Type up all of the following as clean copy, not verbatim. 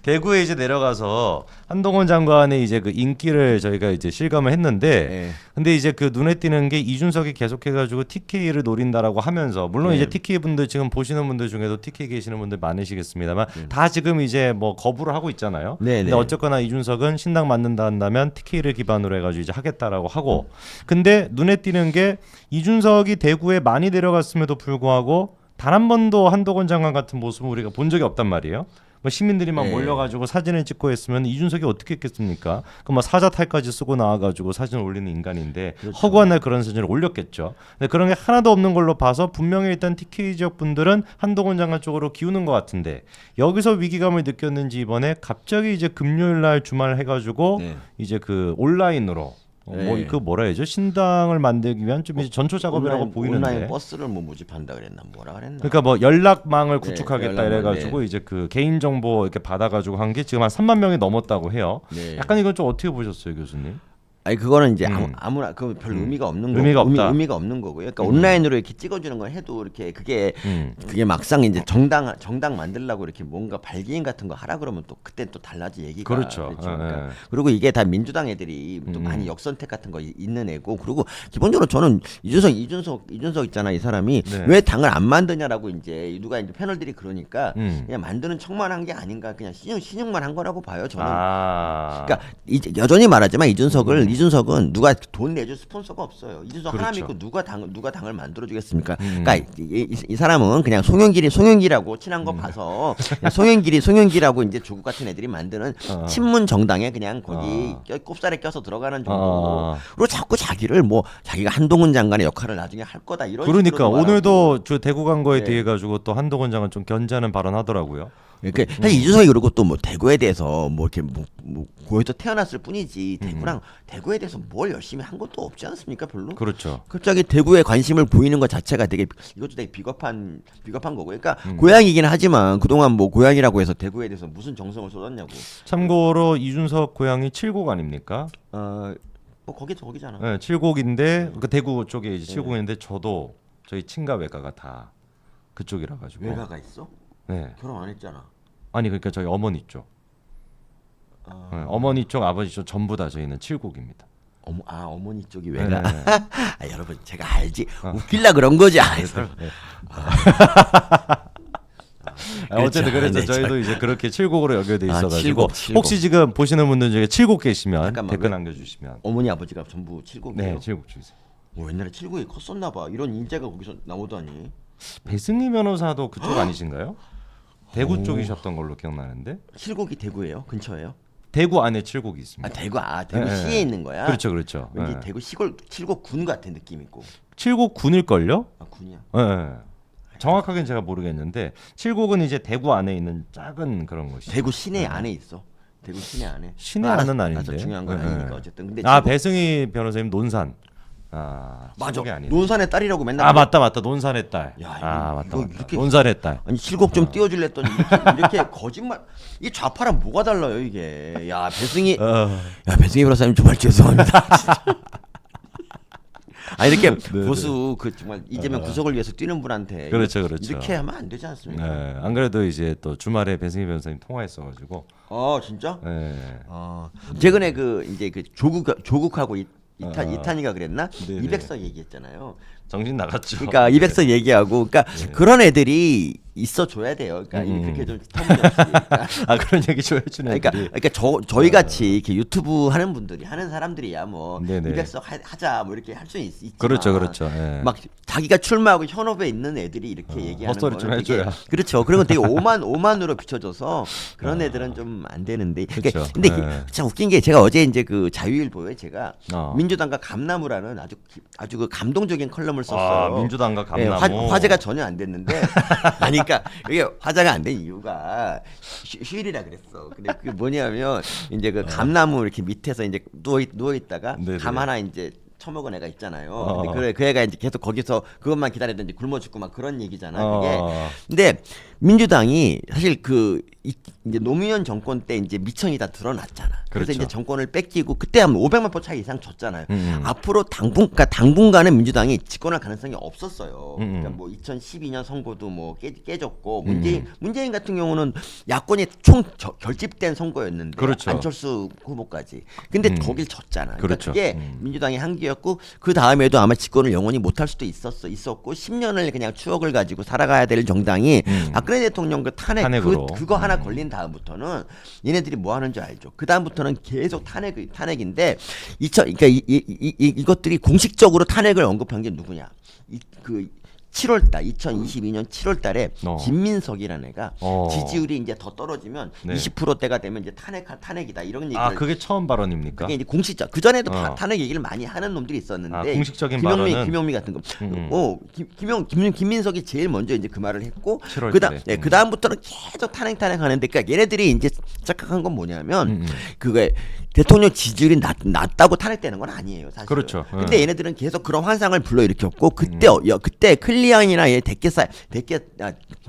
대구에 이제 내려가서 한동훈 장관의 이제 그 인기를 저희가 이제 실감을 했는데, 네. 근데 이제 그 눈에 띄는 게 이준석이 계속해가지고 TK를 노린다라고 하면서, 물론 네. 이제 TK 분들 지금 보시는 분들 중에도 TK 계시는 분들 많으시겠습니다만 다 지금 이제 뭐 거부를 하고 있잖아요. 네, 근데 네. 어쨌거나 이준석은 신당 만든다 한다면 TK를 기반으로 해가지고 이제 하겠다라고 하고, 근데 눈에 띄는 게 이준석이 대구에 많이 데려갔음에도 불구하고 단 한 번도 한동훈 장관 같은 모습을 우리가 본 적이 없단 말이에요. 뭐 시민들이만 네. 몰려가지고 사진을 찍고 했으면 이준석이 어떻게 했겠습니까? 그뭐 사자탈까지 쓰고 나와가지고 사진을 올리는 인간인데 그렇죠. 허구한 날 그런 사진을 올렸겠죠. 근데 그런 게 하나도 없는 걸로 봐서 분명히 일단 TK 지역 분들은 한동훈 장관 쪽으로 기우는 것 같은데, 여기서 위기감을 느꼈는지 이번에 갑자기 이제 금요일 날 주말 해가지고 네. 이제 그 온라인으로 뭐 네. 그 뭐라 해야죠? 신당을 만들기 위한 좀 이제 전초 작업이라고 보이는데. 온라인 버스를 뭐 모집한다 그랬나 뭐라 그랬나. 그러니까 뭐 연락망을 네, 구축하겠다 연락망, 이래가지고 이제 그 개인 정보 이렇게 받아가지고 한 게 지금 한 3만 명이 넘었다고 해요. 네. 약간 이건 좀 어떻게 보셨어요, 교수님? 아니 그거는 이제 아무나 그 별 의미가 없는 거고 의미가 없다. 의미가 없는 거고요. 그러니까 온라인으로 이렇게 찍어주는 걸 해도 이렇게 그게 막상 이제 정당 만들려고 이렇게 뭔가 발기인 같은 거 하라 그러면 또 그때 또 달라질 얘기가 그렇죠. 그러니까. 그리고 이게 다 민주당 애들이 또 많이 역선택 같은 거 있는 애고, 그리고 기본적으로 저는 이준석 있잖아, 이 사람이 네. 왜 당을 안 만드냐라고 이제 누가 이제 패널들이 그러니까 음. 그냥 만드는 척만 한 게 아닌가, 그냥 신용만 한 거라고 봐요 저는. 그러니까 이제 여전히 말하지만 이준석은 누가 돈 내줄 스폰서가 없어요. 이준석 하나 그렇죠. 믿고 누가 당을 만들어 주겠습니까? 그러니까 이 사람은 그냥 송영길이라고 친한 거 봐서 그냥 송영길이라고 이제 조국 같은 애들이 만드는 친문 정당에 그냥 거기 꼽살에 껴서 들어가는 정도고, 그리고 자꾸 자기를 뭐 자기가 한동훈 장관의 역할을 나중에 할 거다 이런 그러니까 식으로 오늘도 저 대구 간 거에 네. 대해 가지고 또 한동훈 장관 좀 견제하는 발언하더라고요. 그러니까 사실 이준석이 그러고 또 뭐 대구에 대해서 뭐 이렇게 뭐 거기서 태어났을 뿐이지 대구에 대해서 뭘 열심히 한 것도 없지 않습니까, 별로? 그렇죠. 갑자기 대구에 관심을 보이는 것 자체가 이것도 되게 비겁한 거고. 그러니까 고향이긴 하지만 그동안 뭐 고향이라고 해서 대구에 대해서 무슨 정성을 쏟았냐고. 참고로 이준석 고향이 칠곡 아닙니까? 뭐 거기잖아. 네, 칠곡인데 그 대구 쪽에 이제 칠곡인데 저도 저희 친가 외가가 다 그쪽이라 가지고. 외가가 있어? 네. 결혼 안 했잖아. 아니 그러니까 저희 어머니 쪽. 네, 어머니 쪽, 아버지 쪽 전부 다 저희는 칠곡입니다. 어머니 쪽이 외가. 네. 아, 여러분 제가 알지. 웃길라 그런 거지. 어쨌든 그래서 네, 저희도 이제 그렇게 칠곡으로 연결돼 있어가지고 칠곡. 혹시 지금 보시는 분들 중에 칠곡 계시면 잠깐만, 댓글 왜? 남겨주시면. 어머니 아버지가 전부 칠곡이에요. 네, 칠곡 주세요. 옛날에 칠곡이 컸었나 봐. 이런 인재가 거기서 나오다니. 배승희 변호사도 그쪽 아니신가요? 대구 쪽이셨던 걸로 기억나는데. 칠곡이 대구예요? 근처예요? 대구 안에 칠곡이 있습니다. 대구 네, 시에 있는 거야? 그렇죠, 그렇죠. 왠지 네. 대구 시골 칠곡 군 같은 느낌 있고. 칠곡 군일걸요? 군이야. 네. 정확하게는 제가 모르겠는데 칠곡은 이제 대구 안에 있는 작은 그런 곳이죠. 대구 시내 안에 있어. 대구 시내 안에. 시내 안은 아닌데. 알았어, 중요한 건 아니니까 어쨌든. 근데 배승희 변호사님 논산. 맞아. 칠곡이 아니네. 논산의 딸이라고 맨날. 맞다 논산의 딸. 야, 맞다. 이렇게 논산의 딸. 아니 칠곡 좀 띄워줄래 했더니 이렇게 거짓말. 이 좌파랑 뭐가 달라요 이게. 야 배승희 변호사님 정말 죄송합니다. 이렇게 보수 그 정말 이재명 구속을 위해서 뛰는 분한테 그렇죠. 이렇게 하면 안 되지 않습니까? 네, 안 그래도 이제 또 주말에 배승희 변호사님 통화했어가지고. 진짜? 네. 최근에 이제 조국하고 이탄이가 그랬나? 네네. 200석 얘기했잖아요. 정신 나갔죠. 그러니까 200석 얘기하고, 그러니까 그런 애들이 있어 줘야 돼요. 그러니까 그렇게 좀 터무니없이. 그런 얘기 좀 해주는. 그러니까 저희 같이 이렇게 유튜브 하는 분들이 하는 사람들이야 뭐 네네. 200석 하자 뭐 이렇게 할 수 있지만. 그렇죠. 네. 막 자기가 출마하고 현업에 있는 애들이 이렇게 얘기하는 헛소리 좀 거는 해줘야. 그렇죠. 그런 건 되게 오만으로 비춰져서 그런 애들은 좀 안 되는데. 그렇죠. 근데 참 웃긴 게 제가 어제 이제 그 자유일보에 제가 민주당과 감나무라는 아주 그 감동적인 컬럼을 썼어요. 민주당과 감나무. 네, 화제가 전혀 안 됐는데 그러니까 이게 화제가 안 된 이유가 휴일이라 그랬어. 근데 그게 뭐냐면 이제 그 감나무 이렇게 밑에서 이제 누워 있다가 감 하나 이제 처먹은 애가 있잖아요. 근데 그 애가 이제 계속 거기서 그것만 기다리던 이제 굶어 죽고 막 그런 얘기잖아. 그게. 근데 민주당이 사실 이제 노무현 정권 때 이제 미천이 다 드러났잖아. 그래서 그렇죠. 이제 정권을 뺏기고 그때 한 500만 표 차이 이상 졌잖아요. 앞으로 당분간은 민주당이 집권할 가능성이 없었어요. 그러니까 뭐 2012년 선거도 뭐 깨졌고 문재인 같은 경우는 야권이 총 결집된 선거였는데 그렇죠. 안철수 후보까지. 근데 거길 졌잖아. 그러니까 그렇죠. 그게 민주당의 한계였고 그 다음에도 아마 집권을 영원히 못할 수도 있었고 10년을 그냥 추억을 가지고 살아가야 될 정당이 박근혜 대통령 그 탄핵으로. 그거 하나 걸린 다음부터는 얘네들이 뭐 하는 줄 알죠. 그 다음부터는 계속 탄핵인데 그러니까 이것들이 공식적으로 탄핵을 언급한 게 누구냐? 2022년 7월달에 김민석이라는 애가 지지율이 이제 더 떨어지면 네. 20%대가 되면 이제 탄핵이다 이런 얘기를. 그게 처음 발언입니까? 그게 이제 공식적. 그 전에도 탄핵 얘기를 많이 하는 놈들이 있었는데. 공식적인 발언은 김용미 같은 거. 김민석이 제일 먼저 이제 그 말을 했고. 7월 달에. 그 다음부터는 계속 탄핵 하는데, 그러니까 얘네들이 이제 착각한 건 뭐냐면 그게 대통령 지지율이 낮다고 탄핵되는 건 아니에요, 사실. 그렇죠. 근데 얘네들은 계속 그런 환상을 불러일으켰고 그때 클리앙이나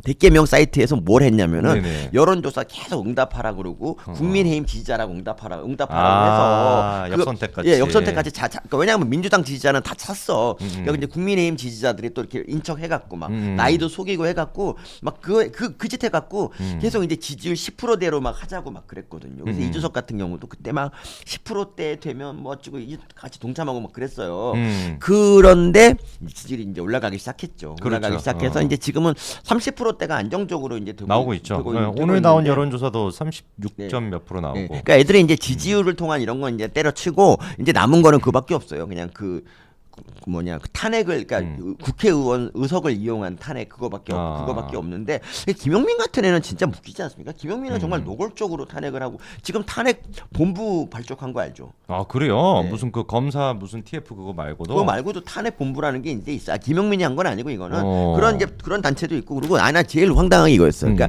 대개명 사이트에서 뭘 했냐면은 네네. 여론조사 계속 응답하라 그러고 국민의힘 지지자라고 응답하라고 해서 역선택같이. 예, 역선택같이 그러니까 왜냐하면 민주당 지지자는 다 찼어. 그러니까 이제 국민의힘 지지자들이 또 이렇게 인척해갖고 막 나이도 속이고 해갖고 막 그 짓 해갖고 계속 이제 지지율 10%대로 막 하자고 막 그랬거든요. 그래서 이준석 같은 경우도 그때 막 10%대 되면 뭐 어쩌고 같이 동참하고 막 그랬어요. 그런데 지지율이 이제 올라가기 시작했죠. 그렇죠. 올라가기 시작해서 이제 지금은 30%대가 안정적으로 이제 나오고 있죠. 되고 오늘 나온 있는데. 여론조사도 36점 몇 프로 나오고. 네. 그러니까 애들이 이제 지지율을 통한 이런 건 이제 때려치고 이제 남은 거는 그밖에 없어요. 그냥 그 탄핵을 그러니까 국회의원 의석을 이용한 탄핵 그거밖에 없는데 김용민 같은 애는 진짜 웃기지 않습니까? 김용민은 정말 노골적으로 탄핵을 하고 지금 탄핵 본부 발족한 거 알죠? 그래요? 네. 무슨 그 검사 무슨 TF 그거 말고도. 그거 말고도 탄핵 본부라는 게 이제 있어. 김용민이 한 건 아니고 이거는 그런 단체도 있고 그리고 나 제일 황당한 게 이거였어. 그러니까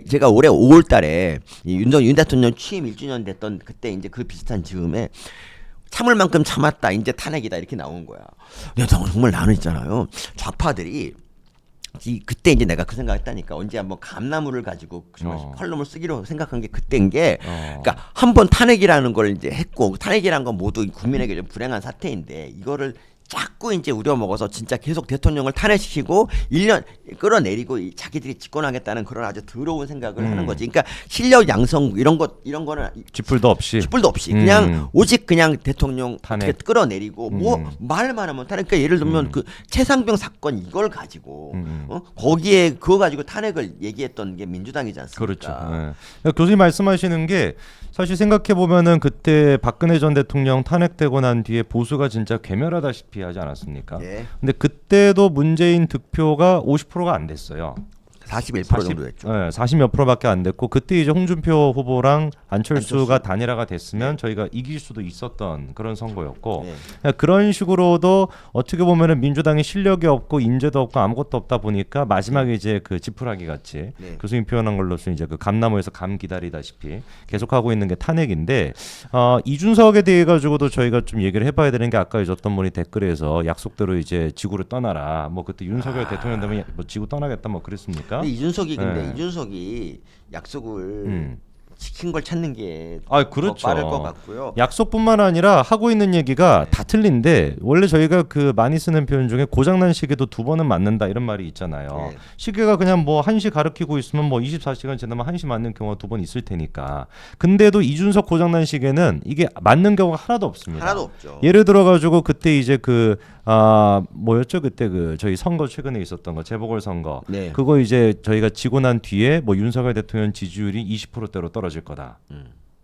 제가 올해 5월달에 윤 대통령 취임 1주년 됐던 그때 이제 그 비슷한 즈음에. 참을 만큼 참았다. 이제 탄핵이다. 이렇게 나온 거야. 근데 정말 나는 있잖아요. 좌파들이 그때 이제 내가 그 생각했다니까. 언제 한번 감나무를 가지고 컬럼을 쓰기로 생각한 게 그때인 게, 그러니까 한번 탄핵이라는 걸 이제 했고 탄핵이라는 건 모두 국민에게 좀 불행한 사태인데 이거를 자꾸 이제 우려먹어서 진짜 계속 대통령을 탄핵시키고 1년 끌어내리고 자기들이 집권하겠다는 그런 아주 더러운 생각을 하는 거지. 그러니까 실력 양성 이런 거는 쥐뿔도 없이 그냥 오직 그냥 대통령 탄핵 끌어내리고 뭐 말만 하면 탄핵. 그러니까 예를 들면 그 최상병 사건 이걸 가지고 거기에 그거 가지고 탄핵을 얘기했던 게 민주당이지 않습니까? 그렇죠. 네. 교수님 말씀하시는 게 사실 생각해 보면은 그때 박근혜 전 대통령 탄핵되고 난 뒤에 보수가 진짜 괴멸하다시피 하지 않았습니까? 네. 근데 그때도 문재인 득표가 50%가 안 됐어요. 41% 정도 됐죠. 네, 40몇 프로밖에 안 됐고 그때 이제 홍준표 후보랑 안철수가 단일화가 됐으면 저희가 이길 수도 있었던 그런 선거였고 그런 식으로도 어떻게 보면은 민주당이 실력이 없고 인재도 없고 아무것도 없다 보니까 마지막에 이제 그 지푸라기 같이 교수님 표현한 걸로서 이제 그 감나무에서 감 기다리다시피 계속하고 있는 게 탄핵인데 이준석에 대해 가지고도 저희가 좀 얘기를 해봐야 되는 게 아까 이제 어떤 분이 댓글에서 약속대로 이제 지구를 떠나라 뭐 그때 윤석열 대통령 되면 뭐 지구 떠나겠다 뭐 그랬습니까? 근데 이준석이 약속을 지킨 걸 찾는 게 그렇죠. 더 빠를 것 같고요. 약속뿐만 아니라 하고 있는 얘기가 다 틀린데 원래 저희가 그 많이 쓰는 표현 중에 고장난 시계도 2번은 맞는다 이런 말이 있잖아요. 시계가 그냥 뭐 1시 가리키고 있으면 뭐 24시간 지나면 1시 맞는 경우가 2번 있을 테니까. 근데도 이준석 고장난 시계는 이게 맞는 경우가 하나도 없습니다. 하나도 없죠. 예를 들어 가지고 그때 이제 뭐였죠 그때 그 저희 선거 최근에 있었던 거 재보궐 선거 그거 이제 저희가 지고 난 뒤에 뭐 윤석열 대통령 지지율이 20%대로 떨어질 거다.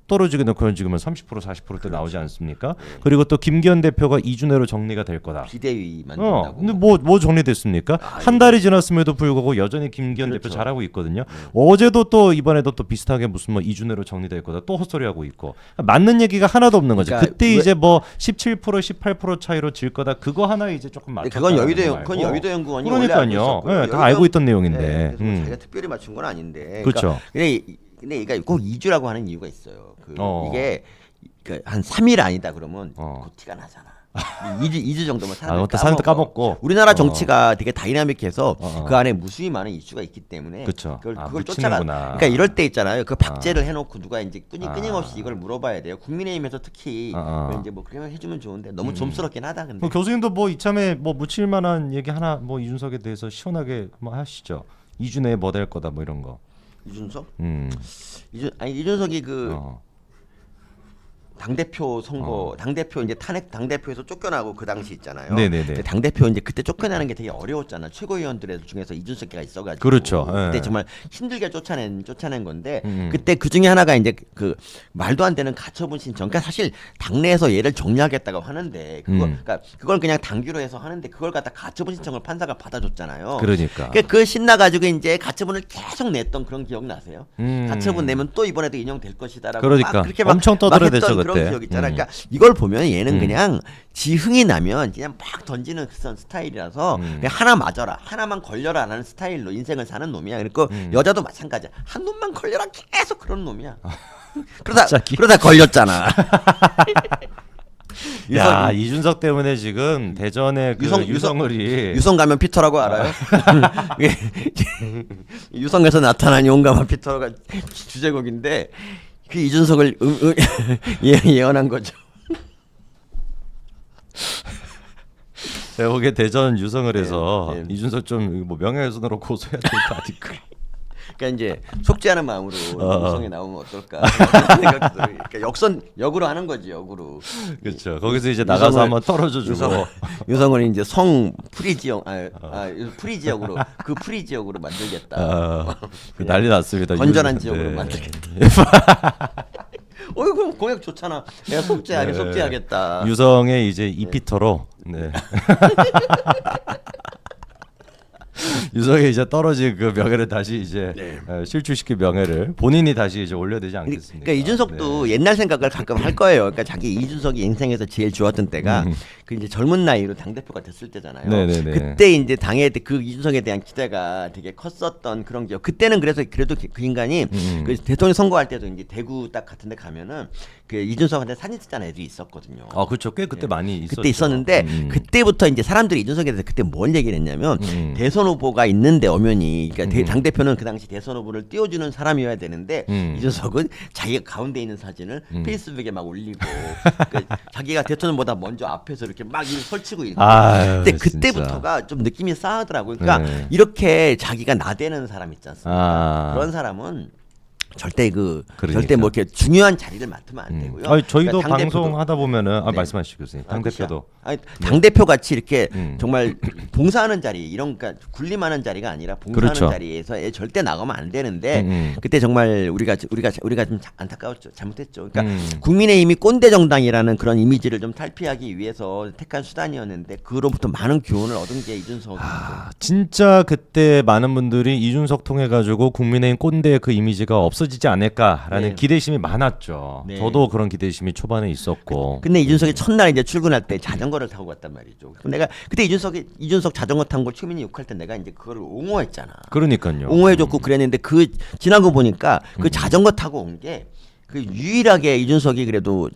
떨어지게 놓고 지금은 30% 40%대 나오지 않습니까? 그리고 또 김기현 대표가 이준회로 정리가 될 거다. 비대위 만든다고. 근데 뭐 정리됐습니까? 한 달이 지났음에도 불구하고 여전히 김기현 대표 잘하고 있거든요. 어제도 또 이번에도 또 비슷하게 무슨 뭐 이준회로 정리될 거다. 또 헛소리하고 있고. 맞는 얘기가 하나도 없는 거죠. 그러니까 그때 이제 뭐 17% 18% 차이로 질 거다. 그거 하나 이제 조금 맞췄다. 그건 여의도 연구원이 그러니까요. 다 알고 있던 내용인데. 자기가 특별히 맞춘 건 아닌데. 그렇죠. 근데 이게 꼭 2주라고 하는 이유가 있어요. 이게 한 3일 아니다 그러면 그 티가 나잖아. 2주 정도면 그것도 사람들 까먹고. 우리나라 정치가 되게 다이나믹해서 어. 그 안에 무수히 많은 이슈가 있기 때문에 그쵸. 그걸 쫓아가. 묻히는구나. 그러니까 이럴 때 있잖아요. 그 박제를 해놓고 누가 이제 끊임없이 이걸 물어봐야 돼요. 국민의힘에서 특히 그걸 이제 뭐 그냥 해주면 좋은데 너무 좀스럽긴 하다. 근데 교수님도 뭐 이참에 뭐 묻힐 만한 얘기 하나 뭐 이준석에 대해서 시원하게 뭐 하시죠. 2주 내에 뭐 될 거다 뭐 이런 거. 이준석? 음. 이준석이 그 어. 당대표 선거, 당대표 이제 탄핵 당대표에서 쫓겨나고 그 당시 있잖아요. 네네네. 근데 당대표 이제 그때 쫓겨나는 게 되게 어려웠잖아. 최고위원들 중에서 이준석이가 있어가지고. 그렇죠. 그때 예. 정말 힘들게 쫓아낸 건데 그때 그 중에 하나가 이제 그 말도 안 되는 가처분 신청. 그러니까 사실 당내에서 얘를 정리하겠다고 하는데 그러니까 그걸 그냥 당규로 해서 하는데 그걸 갖다 가처분 신청을 판사가 받아줬잖아요. 그러니까. 그 신나가지고 이제 가처분을 계속 냈던 그런 기억 나세요? 음. 가처분 내면 또 이번에도 인용될 것이다라고 그러니까. 막 그렇게 막 엄청 떠들어댔죠, 막 했던 그런 그때. 기억 있잖아. 그러니까 이걸 보면 얘는 그냥 지 흥이 나면 그냥 막 던지는 그런 스타일이라서 그냥 하나 맞아라, 하나만 걸려라 라는 스타일로 인생을 사는 놈이야. 그리고 여자도 마찬가지야. 한 놈만 걸려라 계속 그런 놈이야. 그러다 걸렸잖아. 야 이준석 때문에 지금 대전에 그 유성을이 유성 가면 피터라고 알아요? 유성에서 나타난 용감한 피터가 주제곡인데 그 이준석을 예언한 거죠. 제가 보기에 대전 유성을에서 네. 이준석 좀 뭐 명예훼손으로 고소해야 될 거 아닐까. 그러니까 이제 속죄하는 마음으로 유성에 나오면 어떨까 생각도 그러니까 역으로 하는 거지 역으로. 그렇죠. 거기서 이제 나가서 한번 털어줘주고. 유성을 이제 성 프리지역 프리지역으로 그 프리지역으로 만들겠다. 그 난리 났습니다. 건전한 이준석. 지역으로 네. 만들겠다. 그럼 공약 좋잖아. 내가 속죄하겠다. 유성의 이제 이피터로. 네. 유성이 이제 떨어진 그 명예를 다시 이제 실추시킬 명예를 본인이 다시 이제 올려야 되지 않겠습니까? 그러니까 이준석도 옛날 생각을 가끔 할 거예요. 그러니까 자기 이준석이 인생에서 제일 좋았던 때가 그 이제 젊은 나이로 당 대표가 됐을 때잖아요. 네네네. 그때 이제 당에 그 이준석에 대한 기대가 되게 컸었던 그런 기억. 그때는 그래도 그 인간이 그 대통령 선거할 때도 이제 대구 딱 같은데 가면은 그 이준석한테 사진 찍자는 애들이 있었거든요. 아 그렇죠. 꽤 그때 많이 있었죠. 그때 있었는데 그때부터 이제 사람들이 이준석에 대해서 그때 뭘 얘기를 했냐면 대선 후보가 있는데 엄연히 그러니까 당 대표는 그 당시 대선 후보를 띄워주는 사람이어야 되는데 이준석은 자기가 가운데 있는 사진을 페이스북에 막 올리고 그러니까 자기가 대통령보다 먼저 앞에서 이렇게 막 이걸 설치고 있는 아유, 근데 진짜. 그때부터가 좀 느낌이 싸하더라고요. 그러니까 네. 이렇게 자기가 나대는 사람 있지 않습니까? 아. 그런 사람은 절대 그러니까. 절대 뭐 이렇게 중요한 자리를 맡으면 안 되고요. 아니, 저희도 그러니까 당대표도- 방송하다 보면은 네. 말씀하시죠 교수님. 당 대표도 당 대표 같이 이렇게 정말 봉사하는 자리 이런 그러니까 군림하는 자리가 아니라 봉사하는 그렇죠. 자리에서 절대 나가면 안 되는데 그때 정말 우리가 좀 안타까웠죠. 잘못했죠. 그러니까 국민의힘이 꼰대 정당이라는 그런 이미지를 좀 탈피하기 위해서 택한 수단이었는데 그로부터 많은 교훈을 얻은 게 이준석이죠. 진짜 그때 많은 분들이 이준석 통해 가지고 국민의힘 꼰대의 그 이미지가 없어지지 않을까라는 네. 기대심이 많았죠. 네. 저도 그런 기대심이 초반에 있었고. 근데 이준석이 첫날 이제 출근할 때 자전거를 타고 갔단 말이죠. 그럼 내가 그때 이준석 자전거 탄 걸 최민희 욕할 때 내가 이제 그거를 옹호했잖아. 그러니까요. 옹호해줬고 그랬는데 그 지난 거 보니까 그 자전거 타고 온 게 그 유일하게 이준석이 그래도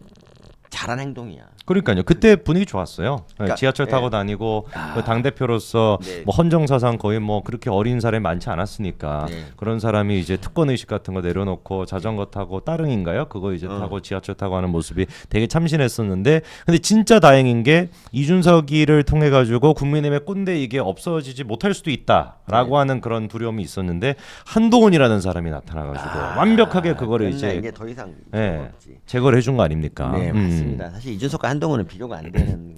잘한 행동이야. 그러니까요. 그때 분위기 좋았어요. 그러니까, 지하철 타고 예. 다니고 당 대표로서 네. 뭐 헌정사상 거의 뭐 그렇게 어린 사람이 많지 않았으니까 네. 그런 사람이 이제 특권 의식 같은 거 내려놓고 자전거 타고 따릉인가요? 그거 이제 타고 지하철 타고 하는 모습이 되게 참신했었는데 근데 진짜 다행인 게 이준석이를 통해 가지고 국민의힘의 꼰대 이게 없어지지 못할 수도 있다라고 하는 그런 두려움이 있었는데 한동훈이라는 사람이 나타나가지고 완벽하게 그거를 이제 더 이상 예, 없지. 제거를 해준 거 아닙니까? 네 맞습니다. 사실 이준석과 한동훈은 비교가 안 되는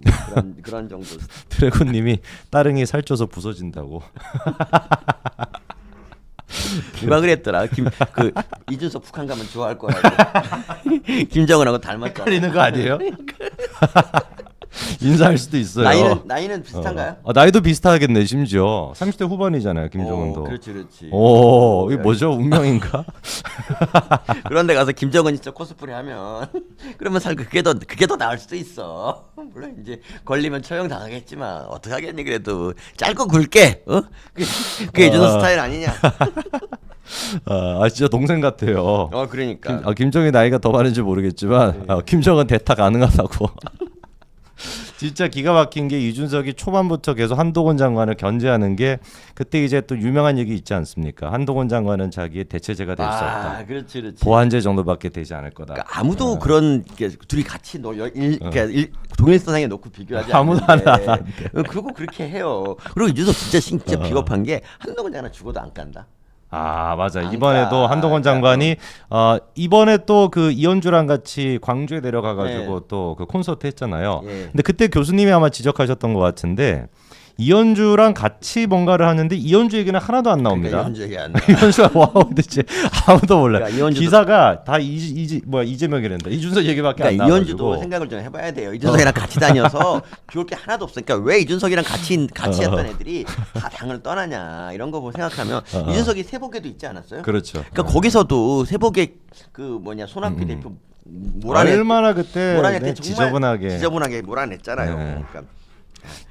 그런 정도. 드래곤님이 따릉이 살쪄서 부서진다고. 누가 그랬더라? 그 이준석 북한 가면 좋아할 거라고. 김정은하고 닮았잖아. 헷갈리는 거 아니에요? 인사할 수도 있어요. 나이는 비슷한가요? 나이도 비슷하겠네 심지어 30대 후반이잖아요 김정은도. 그렇지. 오 이게 뭐죠 운명인가? 그런데 가서 김정은 진짜 코스프레 하면 그러면 그게 더 나을 수도 있어. 물론 이제 걸리면 처형 당하겠지만 어떻게 하겠니 그래도 짧고 굵게 그게 이준석 스타일 아니냐. 진짜 동생 같아요. 그러니까. 김정은 나이가 더 많은지 모르겠지만 김정은 대타 가능하다고. 진짜 기가 막힌 게 이준석이 초반부터 계속 한동훈 장관을 견제하는 게 그때 이제 또 유명한 얘기 있지 않습니까? 한동훈 장관은 자기의 대체제가 될 수 없다. 그렇지. 보안제 정도밖에 되지 않을 거다. 그러니까 아무도 그런 게 둘이 같이 동일선상에 놓고 비교하지 아무도 않는데 안 돼. 그리고 그렇게 해요. 그리고 이준석 진짜 비겁한 게 한동훈 장관 죽어도 안 깐다. 아 맞아. 안 이번에도 가. 한동훈 장관이 이번에 또 그 이현주랑 같이 광주에 내려가가지고 네. 또 그 콘서트 했잖아요. 예. 근데 그때 교수님이 아마 지적하셨던 것 같은데 이현주랑 같이 뭔가를 하는데 이현주 얘기는 하나도 안 나옵니다. 그러니까 이현주 얘기 안 나. 이현주가 뭐 도대체 아무도 몰라. 그러니까 이현주도- 기사가 다 이재명이란다. 이준석 얘기밖에 안 그러니까 나와가지고. 이현주도 생각을 좀 해봐야 돼요. 이준석이랑 같이 다녀서 좋을 게 하나도 없어. 그러니까 왜 이준석이랑 같이 했던 애들이 다 당을 떠나냐 이런 거 보고 생각하면 이준석이 세복에도 있지 않았어요? 그렇죠. 그러니까 거기서도 세복에 그 뭐냐 대표 얼마나 그때 몰아낼 때 네, 정말 지저분하게 몰아냈잖아요. 네. 그러니까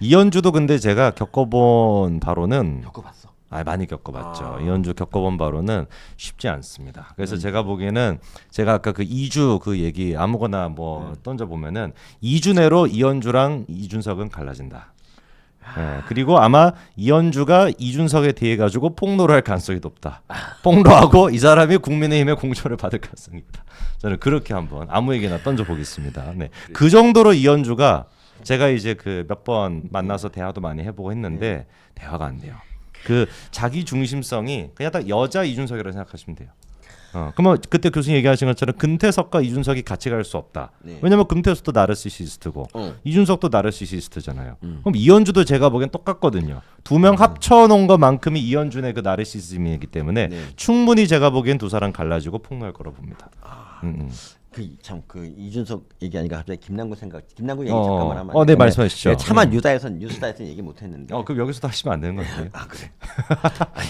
이현주도 근데 제가 겪어본 바로는 겪어봤어. 많이 겪어봤죠. 이현주 겪어본 바로는 쉽지 않습니다. 그래서 제가 보기에는 제가 아까 그 2주 그 얘기 아무거나 뭐 던져 보면은 2주 내로 이현주랑 이준석은 갈라진다. 예, 그리고 아마 이현주가 이준석에 대해 가지고 폭로를 할 가능성이 높다. 폭로하고 이 사람이 국민의힘의 공천을 받을 가능성이 있다. 저는 그렇게 한번 아무 얘기나 던져 보겠습니다. 네. 그 정도로 이현주가 제가 이제 그 몇 번 만나서 대화도 많이 해보고 했는데 대화가 안 돼요. 그 자기 중심성이 그냥 딱 여자 이준석이라고 생각하시면 돼요. 그러면 그때 교수님 얘기하신 것처럼 금태섭과 이준석이 같이 갈 수 없다. 네. 왜냐면 금태섭도 나르시시스트고 이준석도 나르시시스트잖아요. 음. 그럼 이현주도 제가 보기엔 똑같거든요. 두 명 합쳐놓은 것만큼이 이현준의 그 나르시시즘이기 때문에 네. 충분히 제가 보기엔 두 사람 갈라지고 폭로할 거라 봅니다. 그 이준석 얘기하니까 갑자기 김남국 얘기 잠깐만 하면 네, 말씀하시죠. 차마 뉴스타에서는 얘기 못했는데. 그럼 여기서도 하시면 안 되는 건데요. 아 그래.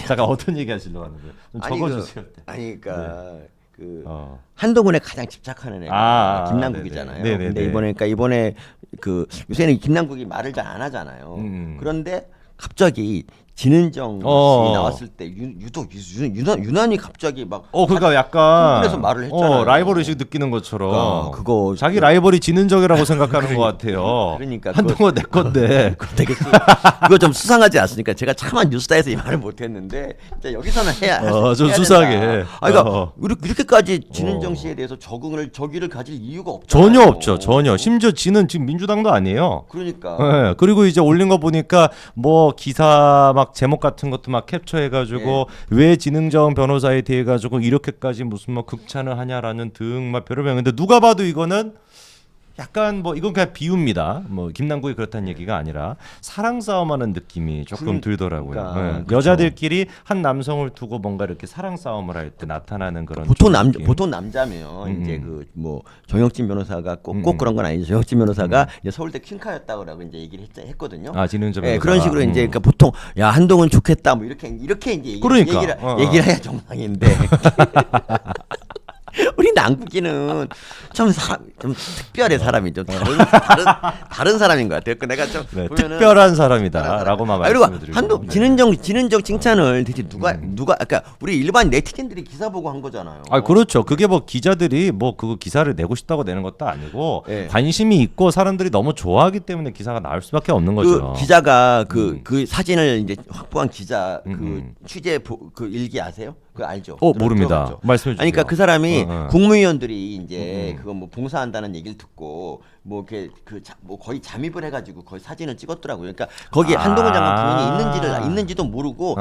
잠깐 어떤 얘기 하시려고 하는 거예요? 좀 적어주세요. 그러니까 그 어. 한동훈에 가장 집착하는 애가 아, 김남국이잖아요. 네네. 근데 네네네. 이번에 그 요새는 김남국이 말을 잘 안 하잖아요. 그런데 갑자기 진은정 씨 나왔을 때 유난히 갑자기 막 그러니까 약간 흥분해서 말을 했잖아요. 라이벌 의식 느끼는 것처럼 그거 자기 라이벌이 진은정이라고 생각하는 것 같아요. 그러니까 한동안 내 건데. 되게 그거 좀 수상하지 않습니까? 제가 차마 뉴스타에서 이 말을 못했는데 진짜 여기서는 좀 해야 수상해. 된다. 그러니까 이렇게까지 진은정 씨에 대해서 적의를 가질 이유가 없잖아요. 전혀 없죠. 전혀. 심지어 지는 지금 민주당도 아니에요. 그러니까 네, 그리고 이제 올린 거 보니까 뭐 기사 막 제목 같은 것도 막 캡처해가지고 왜 진흥정 변호사에 대해 가지고 이렇게까지 무슨 뭐 극찬을 하냐라는 등 막 별의별. 근데 누가 봐도 이거는 약간 뭐 이건 그냥 비유입니다. 뭐 김남국이 그렇다는 얘기가 아니라 사랑 싸움하는 느낌이 조금 들더라고요. 그러니까, 네, 그렇죠. 여자들끼리 한 남성을 두고 뭔가 이렇게 사랑 싸움을 할 때 나타나는 그런 보통 좀 느낌. 보통 남자면 이제 그 뭐 정혁진 변호사가 꼭 그런 건 아니죠. 정혁진 변호사가 이제 서울대 퀸카였다고 이제 얘기를 했거든요. 진흥정 예, 변호사가. 그런 식으로 이제 그러니까 보통 야 한동훈 좋겠다 뭐 이렇게 이제 그러니까. 얘기를 해야 정상인데 우리 남국이는 좀 특별해 사람이 좀 다른 사람인 것 같아요. 내가 좀 네, 보면은 특별한 사람이다라고만 그리고 말씀드리고. 진은정 칭찬을 대체 누가 그러니까 우리 일반 네티즌들이 기사 보고 한 거잖아요. 그렇죠. 그게 뭐 기자들이 뭐 그거 기사를 내고 싶다고 내는 것도 아니고 네. 관심이 있고 사람들이 너무 좋아하기 때문에 기사가 나올 수밖에 없는 거죠. 그 기자가 그 사진을 이제 확보한 기자 그 취재 그 일기 아세요? 그거 알죠? 모릅니다. 들어봤죠? 말씀해 주세요. 그러니까 그 사람이 어. 국무위원들이 이제 그거 뭐 봉사한다는 얘기를 듣고 뭐 이렇게 뭐 거의 잠입을 해가지고 거의 사진을 찍었더라고요. 그러니까 거기에 한동훈 장관 본인이 있는지도 모르고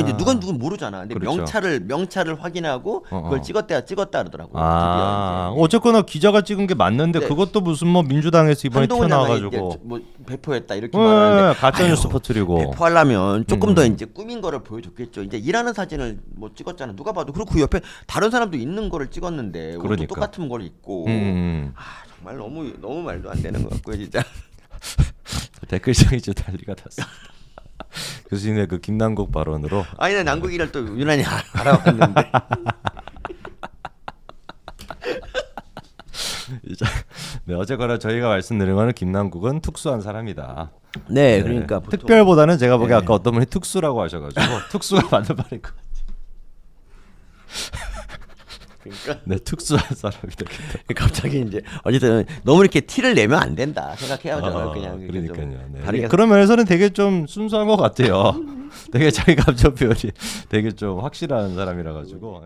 이제 누군 모르잖아. 근데 그렇죠. 명찰을 확인하고 그걸 찍었다 그러더라고요. 어쨌거나 기자가 찍은 게 맞는데 네. 그것도 무슨 뭐 민주당에서 이번에 한동훈 장관이 튀어나와가지고 이제 뭐 배포했다 이렇게 말하는데 가짜 뉴스 퍼뜨리고. 배포하려면 조금 더 이제 꾸민 거를 보여줬겠죠. 이제 일하는 사진을 뭐 찍었잖아. 누가 봐도 그리고 그 옆에 다른 사람도 있는 거를 찍었는데 옷도 그러니까. 똑같은 걸 입고 정말 너무 말도 안 되는 것 같고요, 진짜. 댓글창이 좀 난리가 났습니다. 교수님의 그 김남국 발언으로 아니 난 남국이를 또 유난히 알아봤는데. 네, 어쨌거나 저희가 말씀드린 거는 김남국은 특수한 사람이다. 네, 그러니까 보통 특별보다는 제가 보기에 아까 어떤 분이 특수라고 하셔가지고 특수가 맞는 말일 것 같아요. 그러니까 네, 특수한 사람이 되겠다. 갑자기 이제 어쨌든 너무 이렇게 티를 내면 안 된다 생각해야죠. 그냥 이렇게 좀 그러니까요. 네. 다르게 그런 면에서는 되게 좀 순수한 것 같아요. 되게 자기 감정 표현이 되게 좀 확실한 사람이라 가지고.